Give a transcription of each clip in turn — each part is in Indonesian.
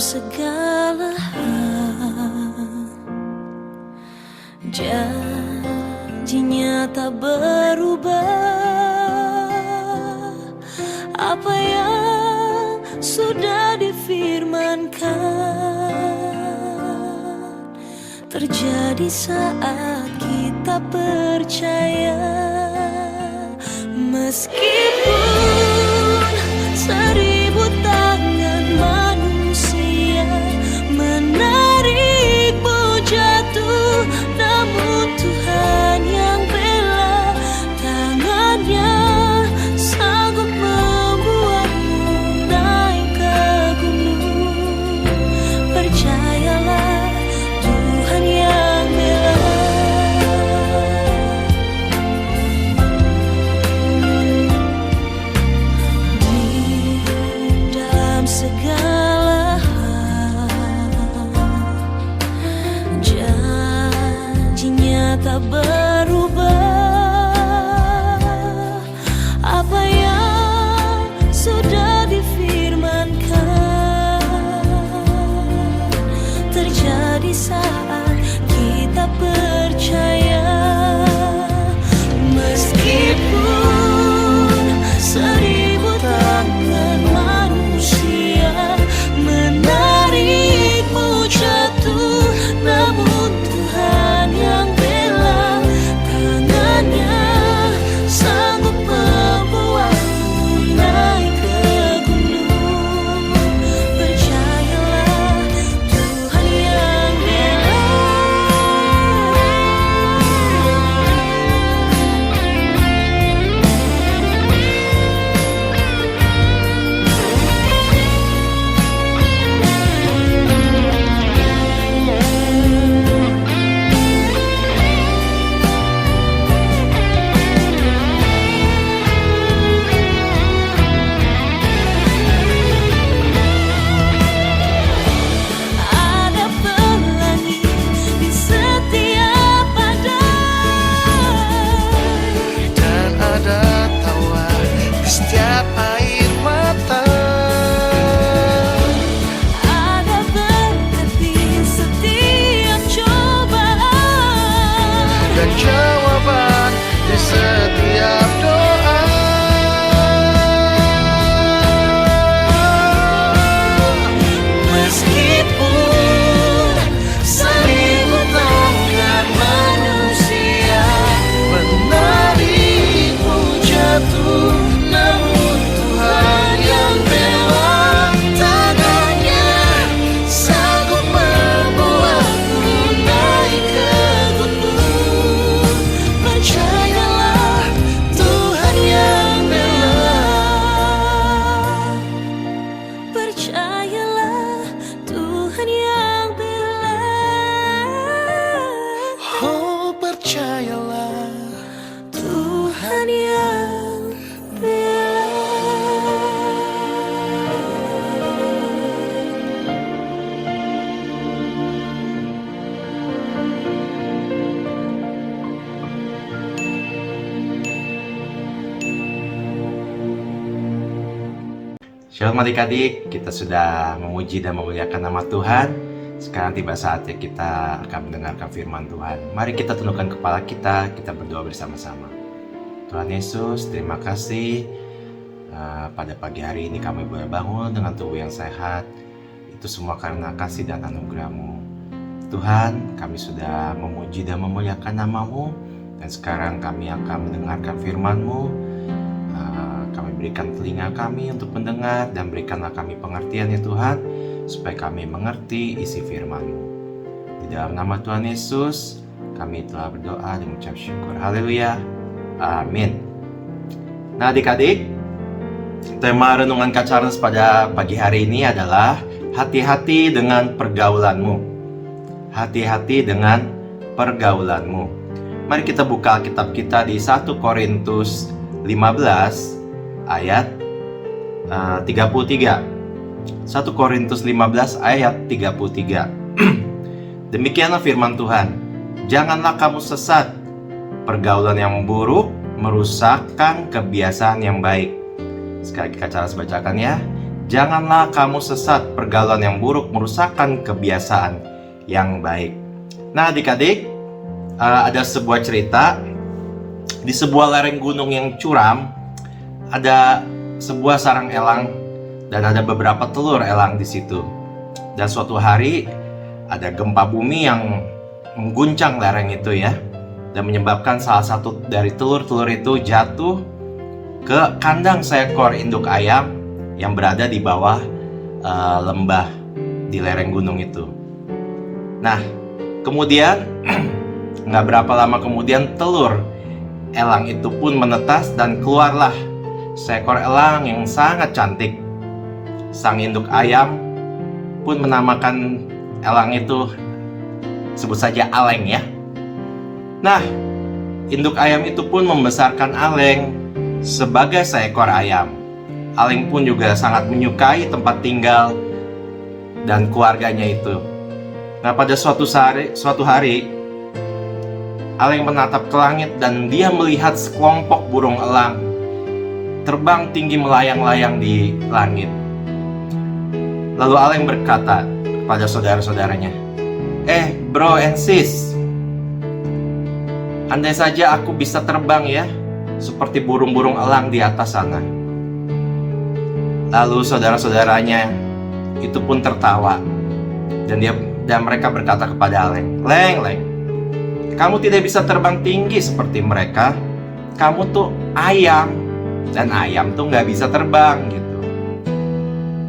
segala hal. Janjinya tak berubah. Apa yang sudah difirmankan terjadi saat kita percaya. Meskipun seribu tangan manusia menarikmu jatuh, namun Tuhan yang bela, tangannya sanggup membuatmu naik ke gunung. Percayalah, Tuhan yang bela. Segala hal, janjinya tak berubah. Apa yang sudah difirmankan terjadi saat kita percaya. Meskipun seribu tangan manusia menarikmu jatuh, namun Tuhan yang bela, tangannya sanggup membuatmu naik ke gunung. Percayalah, Tuhan yang bela. Ada pelangi di setiap badai, dan ada tawa di setiap air mata. ada berkat di setiap cobaan, Dan jawaban di setiap doa. meskipun seribu tangan manusia Menarikmu jatuh, namun Tuhan yang bela, tangannya sanggup membuatmu naik ke gunung. Percayalah, Tuhan yang bela. Percayalah, Tuhan yang bela. oh percayalah. Tuhan yang bela. Shalom adik-adik, kita sudah memuji dan memuliakan nama Tuhan. Sekarang tiba saatnya kita akan mendengarkan firman Tuhan. Mari kita tundukkan kepala kita berdoa bersama-sama. Tuhan Yesus, terima kasih pada pagi hari ini kami boleh bangun dengan tubuh yang sehat. Itu semua karena kasih dan anugerah-Mu. Tuhan, kami sudah memuji dan memuliakan nama-Mu. Dan sekarang kami akan mendengarkan firman-Mu. Kami berikan telinga kami untuk mendengar dan berikanlah kami pengertian ya Tuhan, supaya kami mengerti isi firman-Mu. Di dalam nama Tuhan Yesus, kami telah berdoa dan mengucap syukur. Haleluya. Amin. Nah adik-adik, tema renungan Kak Charles pada pagi hari ini adalah hati-hati dengan pergaulanmu. Hati-hati dengan pergaulanmu. Mari kita buka Alkitab kita di 1 Korintus 15 ayat 33. 1 Korintus 15 ayat 33. Demikianlah firman Tuhan. Janganlah kamu sesat. Pergaulan yang buruk merusakkan kebiasaan yang baik. Sekali lagi Kak Charles bacakan ya. Janganlah kamu sesat, pergaulan yang buruk merusakkan kebiasaan yang baik. Nah adik-adik, ada sebuah cerita. Di sebuah lereng gunung yang curam, ada sebuah sarang elang dan ada beberapa telur elang di situ. Dan suatu hari ada gempa bumi yang mengguncang lereng itu ya, dan menyebabkan salah satu dari telur-telur itu jatuh ke kandang seekor induk ayam yang berada di bawah lembah di lereng gunung itu. Nah, kemudian nggak berapa lama kemudian telur elang itu pun menetas dan keluarlah seekor elang yang sangat cantik. Sang induk ayam pun menamakan elang itu, sebut saja Aleng ya. Nah, induk ayam itu pun membesarkan Aleng sebagai seekor ayam. Aleng pun juga sangat menyukai tempat tinggal dan keluarganya itu. Nah, pada suatu hari Aleng menatap ke langit dan dia melihat sekelompok burung elang terbang tinggi melayang-layang di langit. Lalu Aleng berkata kepada saudara-saudaranya, bro and sis, andai saja aku bisa terbang ya, seperti burung-burung elang di atas sana. Lalu saudara-saudaranya itu pun tertawa dan mereka berkata kepada Aleng, Leng, kamu tidak bisa terbang tinggi seperti mereka. Kamu tuh ayam, dan ayam tuh nggak bisa terbang gitu.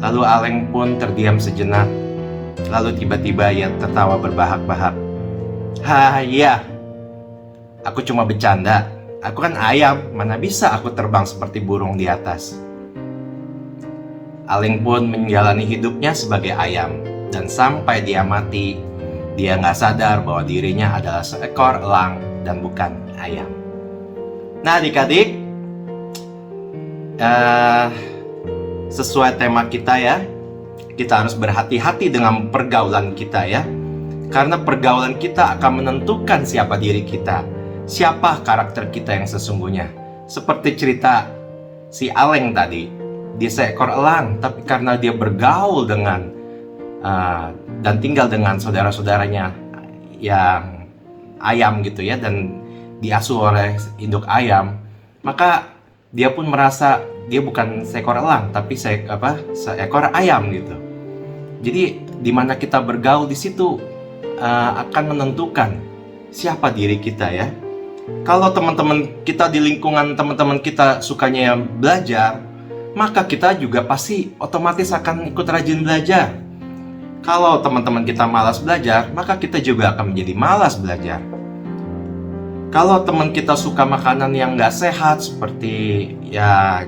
Lalu Aleng pun terdiam sejenak. Lalu tiba-tiba ia tertawa berbahak-bahak. Iya, aku cuma bercanda. Aku kan ayam, mana bisa aku terbang seperti burung di atas. Aleng pun menjalani hidupnya sebagai ayam, dan sampai dia mati, dia nggak sadar bahwa dirinya adalah seekor elang dan bukan ayam. Nah adik-adik, sesuai tema kita ya, kita harus berhati-hati dengan pergaulan kita ya. Karena pergaulan kita akan menentukan siapa diri kita, siapa karakter kita yang sesungguhnya. Seperti cerita si Aleng tadi, dia seekor elang, tapi karena dia bergaul dengan dan tinggal dengan saudara-saudaranya yang ayam gitu ya, dan diasuh oleh induk ayam, maka dia pun merasa dia bukan seekor elang tapi seekor ayam gitu. Jadi di mana kita bergaul di situ akan menentukan siapa diri kita ya. Kalau teman-teman kita di lingkungan teman-teman kita sukanya belajar, maka kita juga pasti otomatis akan ikut rajin belajar. Kalau teman-teman kita malas belajar, maka kita juga akan menjadi malas belajar. Kalau teman kita suka makanan yang nggak sehat, seperti ya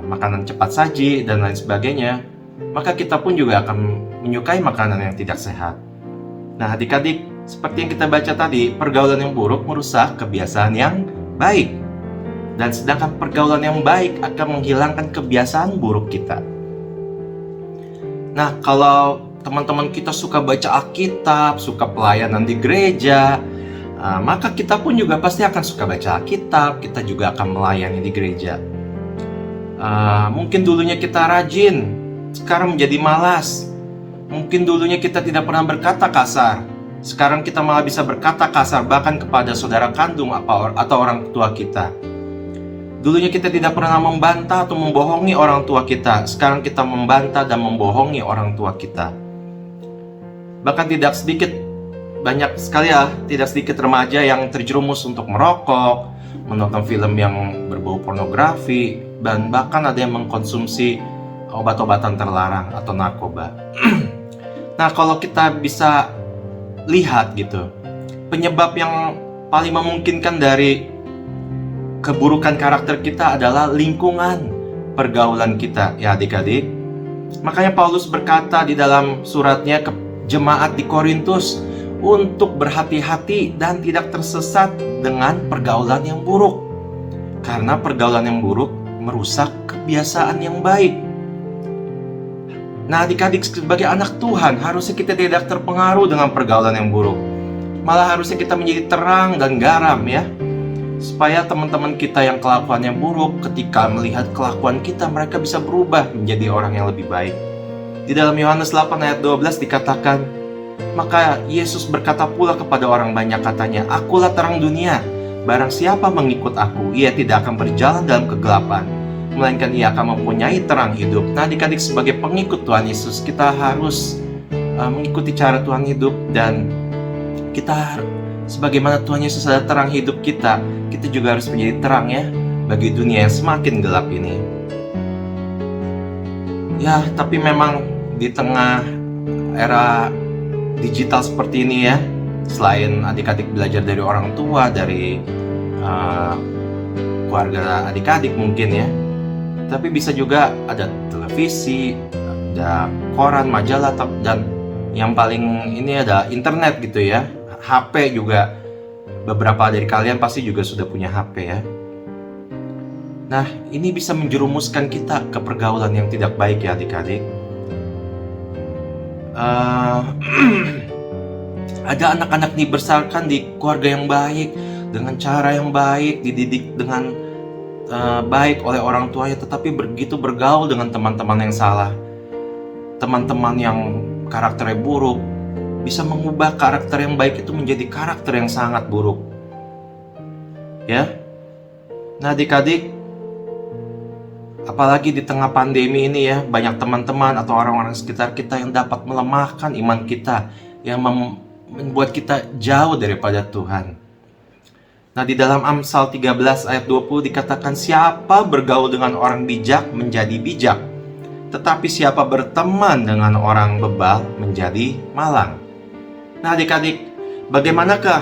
makanan cepat saji dan lain sebagainya, maka kita pun juga akan menyukai makanan yang tidak sehat. Nah adik-adik, seperti yang kita baca tadi, pergaulan yang buruk merusak kebiasaan yang baik. Dan sedangkan pergaulan yang baik akan menghilangkan kebiasaan buruk kita. Nah, kalau teman-teman kita suka baca Alkitab, suka pelayanan di gereja, maka kita pun juga pasti akan suka baca Alkitab, kita juga akan melayani di gereja. Mungkin dulunya kita rajin, sekarang menjadi malas. Mungkin dulunya kita tidak pernah berkata kasar, sekarang kita malah bisa berkata kasar bahkan kepada saudara kandung atau orang tua kita. Dulunya kita tidak pernah membantah atau membohongi orang tua kita, sekarang kita membantah dan membohongi orang tua kita. Bahkan tidak sedikit remaja yang terjerumus untuk merokok, menonton film yang berbau pornografi, dan bahkan ada yang mengkonsumsi obat-obatan terlarang atau narkoba. Nah, kalau kita bisa lihat gitu, penyebab yang paling memungkinkan dari keburukan karakter kita adalah lingkungan pergaulan kita, ya adik-adik. Makanya Paulus berkata di dalam suratnya ke jemaat di Korintus untuk berhati-hati dan tidak tersesat dengan pergaulan yang buruk. Karena pergaulan yang buruk merusak kebiasaan yang baik. Nah adik-adik, sebagai anak Tuhan harusnya kita tidak terpengaruh dengan pergaulan yang buruk. Malah harusnya kita menjadi terang dan garam ya. supaya teman-teman kita yang kelakuannya buruk, ketika melihat kelakuan kita, mereka bisa berubah menjadi orang yang lebih baik. Di dalam Yohanes 8 ayat 12 dikatakan, maka Yesus berkata pula kepada orang banyak, katanya, "Akulah terang dunia. Barang siapa mengikut aku, ia tidak akan berjalan dalam kegelapan, melainkan ia akan mempunyai terang hidup." Nah, adik-adik, sebagai pengikut Tuhan Yesus, kita harus mengikuti cara Tuhan hidup, dan kita sebagaimana Tuhan Yesus adalah terang hidup kita juga harus menjadi terang ya bagi dunia yang semakin gelap ini. Ya, tapi memang di tengah era digital seperti ini ya, selain adik-adik belajar dari orang tua, dari keluarga adik-adik mungkin ya, tapi bisa juga ada televisi, ada koran, majalah, dan yang paling ini ada internet gitu ya. HP juga, beberapa dari kalian pasti juga sudah punya HP ya. Nah, ini bisa menjerumuskan kita ke pergaulan yang tidak baik ya adik-adik. Ada anak-anak dibesarkan di keluarga yang baik, dengan cara yang baik, dididik dengan baik oleh orang tuanya, tetapi begitu bergaul dengan teman-teman yang salah, teman-teman yang karakternya buruk, bisa mengubah karakter yang baik itu menjadi karakter yang sangat buruk. Ya. Nah, adik-adik, apalagi di tengah pandemi ini ya, banyak teman-teman atau orang-orang sekitar kita yang dapat melemahkan iman kita, yang membuat kita jauh daripada Tuhan. Nah, di dalam Amsal 13 ayat 20 dikatakan, siapa bergaul dengan orang bijak menjadi bijak, tetapi siapa berteman dengan orang bebal menjadi malang. Nah, adik-adik, bagaimanakah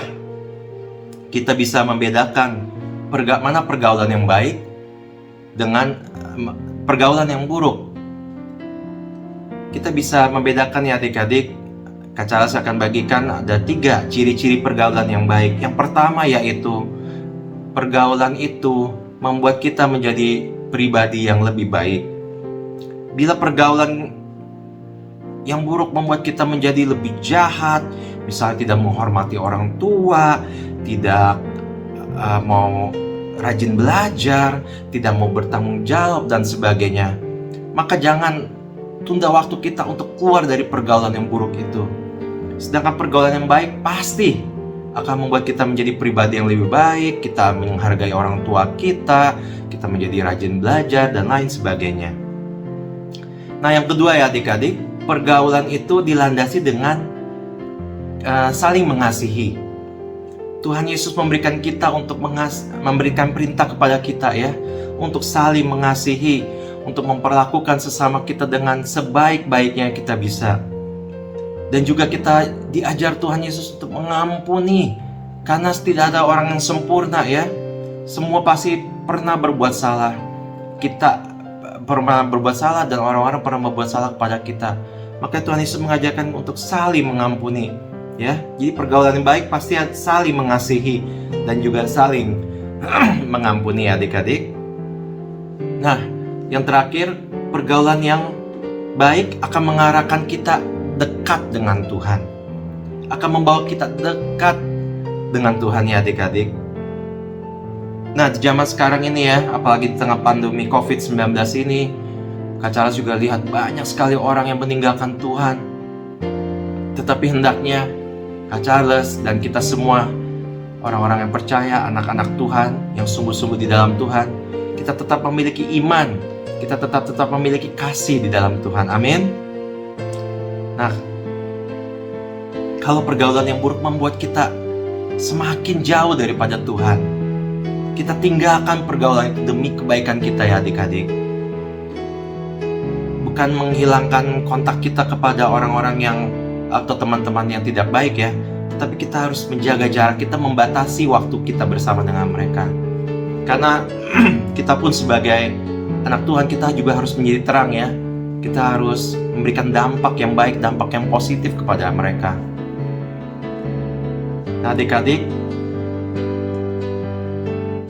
kita bisa membedakan mana pergaulan yang baik dengan pergaulan yang buruk? Kita bisa membedakan ya adik-adik. Kak Charles akan bagikan ada 3 ciri-ciri pergaulan yang baik. Yang pertama yaitu pergaulan itu membuat kita menjadi pribadi yang lebih baik. Bila pergaulan yang buruk membuat kita menjadi lebih jahat, misalnya tidak menghormati orang tua, tidak mau rajin belajar, tidak mau bertanggung jawab dan sebagainya, maka jangan tunda waktu kita untuk keluar dari pergaulan yang buruk itu. Sedangkan pergaulan yang baik pasti akan membuat kita menjadi pribadi yang lebih baik, kita menghargai orang tua kita menjadi rajin belajar dan lain sebagainya. Nah, yang kedua ya adik-adik, pergaulan itu dilandasi dengan saling mengasihi. Tuhan Yesus memberikan kita untuk memberikan perintah kepada kita ya, untuk saling mengasihi, untuk memperlakukan sesama kita dengan sebaik-baiknya kita bisa. Dan juga kita diajar Tuhan Yesus untuk mengampuni, karena tidak ada orang yang sempurna ya. Semua pasti pernah berbuat salah. Kita pernah berbuat salah dan orang-orang pernah berbuat salah kepada kita. Maka Tuhan Yesus mengajarkan untuk saling mengampuni ya. Jadi pergaulan yang baik pasti saling mengasihi dan juga saling mengampuni adik-adik. Nah, yang terakhir, pergaulan yang baik akan mengarahkan kita dekat dengan Tuhan, akan membawa kita dekat dengan Tuhan ya adik-adik. Nah, di zaman sekarang ini ya, apalagi di tengah pandemi COVID-19 ini, Kak Charles juga lihat banyak sekali orang yang meninggalkan Tuhan. Tetapi hendaknya Kak Charles dan kita semua, orang-orang yang percaya, anak-anak Tuhan yang sungguh-sungguh di dalam Tuhan, kita tetap memiliki iman, kita tetap memiliki kasih di dalam Tuhan. Amin. Nah, kalau pergaulan yang buruk membuat kita semakin jauh daripada Tuhan, kita tinggalkan pergaulan itu demi kebaikan kita ya adik-adik. Bukan menghilangkan kontak kita kepada orang-orang yang atau teman-teman yang tidak baik ya, tetapi kita harus menjaga jarak, kita membatasi waktu kita bersama dengan mereka. Karena kita pun sebagai anak Tuhan, kita juga harus menjadi terang ya. Kita harus memberikan dampak yang baik, dampak yang positif kepada mereka. Nah adik-adik,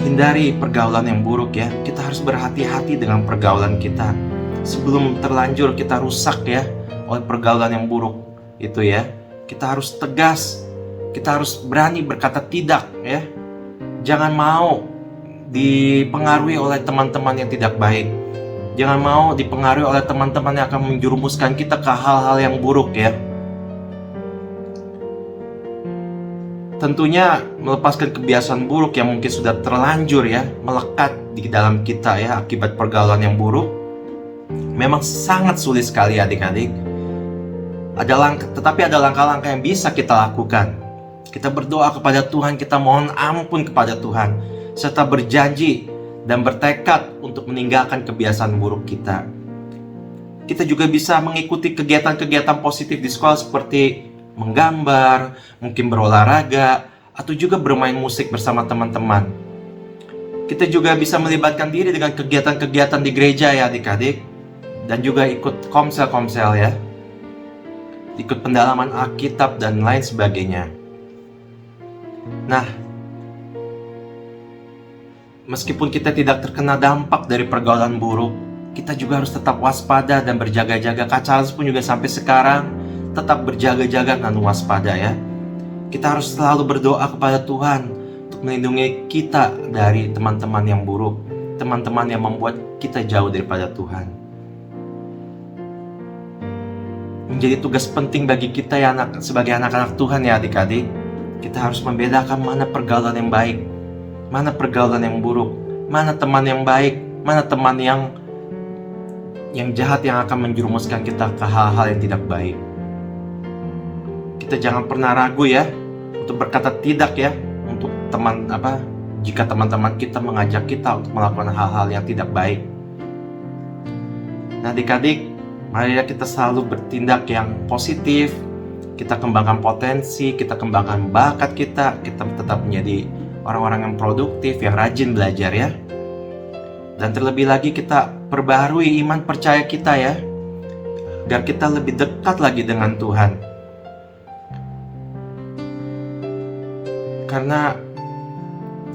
hindari pergaulan yang buruk ya. Kita harus berhati-hati dengan pergaulan kita. Sebelum terlanjur kita rusak ya oleh pergaulan yang buruk itu ya. Kita harus tegas, kita harus berani berkata tidak ya. Jangan mau dipengaruhi oleh teman-teman yang tidak baik. Jangan mau dipengaruhi oleh teman-teman yang akan menjerumuskan kita ke hal-hal yang buruk ya. Tentunya melepaskan kebiasaan buruk yang mungkin sudah terlanjur ya, melekat di dalam kita ya akibat pergaulan yang buruk. Memang sangat sulit sekali adik-adik. Tetapi ada langkah-langkah yang bisa kita lakukan. Kita berdoa kepada Tuhan, kita mohon ampun kepada Tuhan, serta berjanji dan bertekad untuk meninggalkan kebiasaan buruk kita. Kita juga bisa mengikuti kegiatan-kegiatan positif di sekolah seperti menggambar, mungkin berolahraga, atau juga bermain musik bersama teman-teman. Kita juga bisa melibatkan diri dengan kegiatan-kegiatan di gereja ya adik-adik, dan juga ikut komsel-komsel ya, ikut pendalaman Alkitab dan lain sebagainya. Nah, meskipun kita tidak terkena dampak dari pergaulan buruk, kita juga harus tetap waspada dan berjaga-jaga. Kak Charles pun juga sampai sekarang tetap berjaga-jaga dan waspada ya. Kita harus selalu berdoa kepada Tuhan untuk melindungi kita dari teman-teman yang buruk, teman-teman yang membuat kita jauh daripada Tuhan. Menjadi tugas penting bagi kita ya sebagai anak-anak Tuhan ya adik-adik. Kita harus membedakan mana pergaulan yang baik, mana pergaulan yang buruk, mana teman yang baik, mana teman yang jahat yang akan menjerumuskan kita ke hal-hal yang tidak baik. Kita jangan pernah ragu ya untuk berkata tidak ya untuk jika teman-teman kita mengajak kita untuk melakukan hal-hal yang tidak baik. Nah adik-adik, mari kita selalu bertindak yang positif. Kita kembangkan potensi, kita kembangkan bakat kita tetap menjadi orang-orang yang produktif, yang rajin belajar ya. Dan terlebih lagi kita perbaharui iman percaya kita ya, agar kita lebih dekat lagi dengan Tuhan. Karena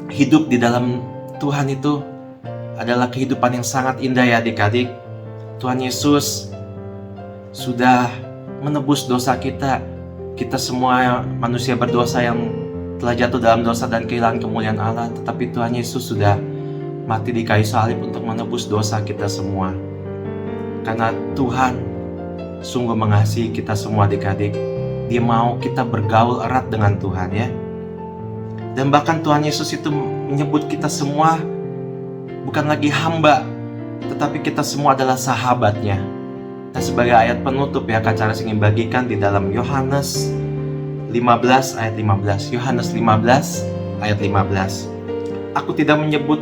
hidup di dalam Tuhan itu adalah kehidupan yang sangat indah ya adik-adik. Tuhan Yesus sudah menebus dosa kita. Kita semua manusia berdosa yang telah jatuh dalam dosa dan kehilangan kemuliaan Allah. Tetapi Tuhan Yesus sudah mati di kayu salib untuk menebus dosa kita semua. Karena Tuhan sungguh mengasihi kita semua adik-adik. Dia mau kita bergaul erat dengan Tuhan ya. Dan bahkan Tuhan Yesus itu menyebut kita semua bukan lagi hamba, tetapi kita semua adalah sahabatnya. Nah sebagai ayat penutup ya Kak Charles ingin bagikan di dalam Yohanes 15 ayat 15. Yohanes 15 ayat 15. Aku tidak menyebut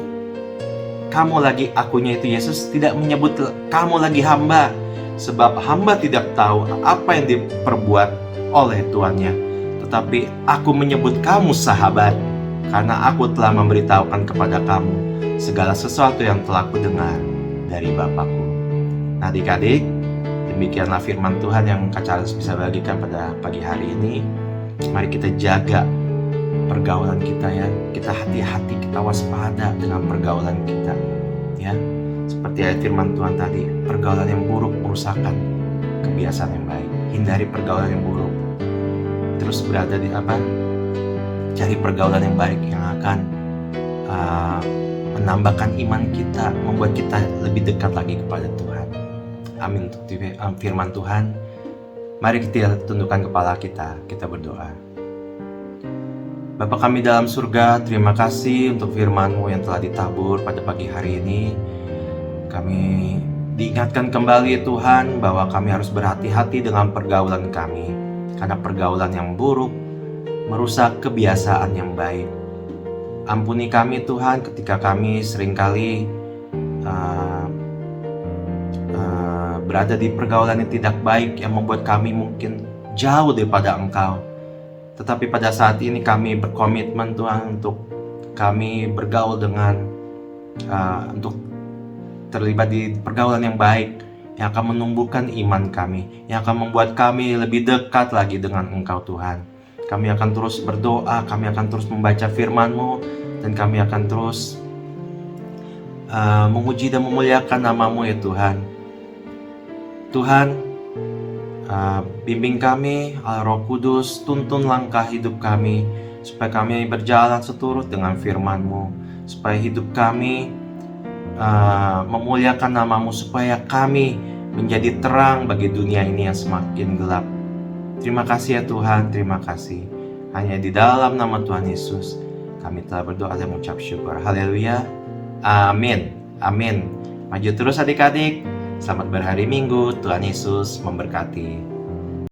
kamu lagi, akunya itu Yesus tidak menyebut kamu lagi hamba, sebab hamba tidak tahu apa yang diperbuat oleh tuannya. Tetapi aku menyebut kamu sahabat, karena aku telah memberitahukan kepada kamu segala sesuatu yang telah kudengar dari Bapakku. Nah adik-adik, demikianlah firman Tuhan yang Kak Charles bisa bagikan pada pagi hari ini. Mari kita jaga pergaulan kita ya. Kita hati-hati, kita waspada dengan pergaulan kita ya. Seperti ayat firman Tuhan tadi, pergaulan yang buruk merusakkan kebiasaan yang baik. Hindari pergaulan yang buruk. Terus berada di cari pergaulan yang baik yang akan menambahkan iman kita, membuat kita lebih dekat lagi kepada Tuhan. Amin untuk firman Tuhan. Mari kita tundukkan kepala kita berdoa. Bapa kami dalam surga, terima kasih untuk firman-Mu yang telah ditabur pada pagi hari ini. Kami diingatkan kembali Tuhan bahwa kami harus berhati-hati dengan pergaulan kami, karena pergaulan yang buruk merusak kebiasaan yang baik. Ampuni kami Tuhan ketika kami seringkali berada di pergaulan yang tidak baik yang membuat kami mungkin jauh daripada Engkau. Tetapi pada saat ini kami berkomitmen Tuhan untuk kami bergaul dengan untuk terlibat di pergaulan yang baik yang akan menumbuhkan iman kami, yang akan membuat kami lebih dekat lagi dengan Engkau Tuhan. Kami akan terus berdoa, kami akan terus membaca firman-Mu, dan kami akan terus memuji dan memuliakan nama-Mu ya Tuhan. Tuhan, Bimbing kami, Roh Kudus, tuntun langkah hidup kami, supaya kami berjalan seturut dengan firman-Mu, supaya hidup kami memuliakan nama-Mu, supaya kami menjadi terang bagi dunia ini yang semakin gelap. Terima kasih ya Tuhan, terima kasih. Hanya di dalam nama Tuhan Yesus kami telah berdoa dan mengucap syukur. Haleluya. Amin. Amin. Maju terus adik-adik. Selamat berhari Minggu. Tuhan Yesus memberkati.